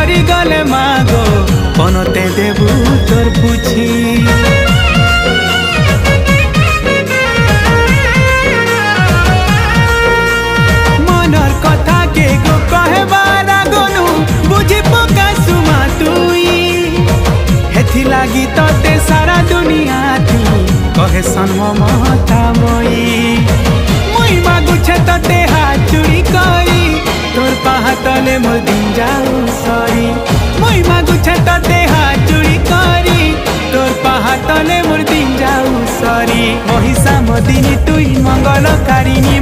मरी गले मागो पनते देबू तोर पुछी मनर कथा के गो कहबारा गनु बुझी पका सुमा तुई हेथि लागी तते सारा दुनिया थी कहे सन्म ममता मई मुई मागुछे तते हाथ चुरी करी तोर पाहतले मोर दिन जाऊ सरी मुई मागुछे तते हाथ चुरी करी तोर पाहतले मोर दिन जाऊ सरी महिषा मदिनी तुई मंगलकारिणी